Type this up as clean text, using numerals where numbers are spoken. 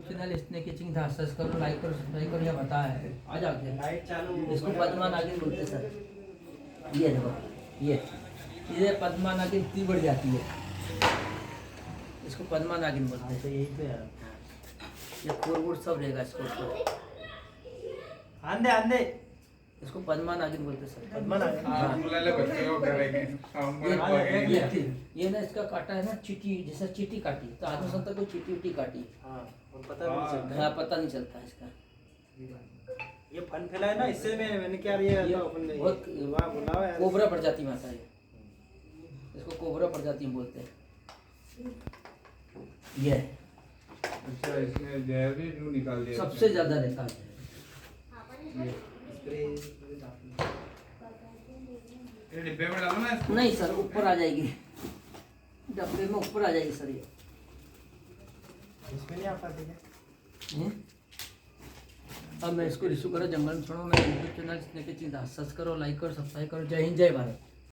Channel snake किचिंग था, subscribe करो, like करो, सब्सक्राइब करो, ये बता है। आ जाओ लाइट चालू। इसको पद्मा नागिन बोलते सर। ये देखो, ये पद्मा नागिन इतनी बढ़ जाती है, इसको पद्मा नागिन बोलते हैं। तो यही पे है, ये कोरबुट सब रहेगा इसको ऊपर। आंधे आंधे इसको पद्मा नागिन बोलते सर। पद्मा नागिन। हाँ, मुलाले बच्चे को डरेंगे। ये ना इसका काटा है ना चीटी, जैसा चीटी काटी, तो आदमी समझता कोई चीटी उटी काटी। हाँ, और पता नहीं चलता। हाँ, पता नहीं चलता इसका। ये फन फैला है ना, इससे मैंने क्या बहुत कोबरा प्रजाति में आता है, इसको कोबरा प्रजाति में बोलते हैं। ये अच्छा, इसने जहर भी क्यों निकाल दिया? सबसे ज्यादा रहता है ये डिब्बे में डालो ना इसको। नहीं सर, ऊपर आ जाएगी, डब्बे में ऊपर आ जाएगी सर। ये इसमें नहीं आ पाती है। अब मैं इसको रिश्यू करो, जंगल में छोड़ो। मैं यूट्यूब चैनल स्नेक किचिंग था, सब्सक्राइब करो, लाइक करो, सब्सक्राइब करो। जय हिंद, जय भारत।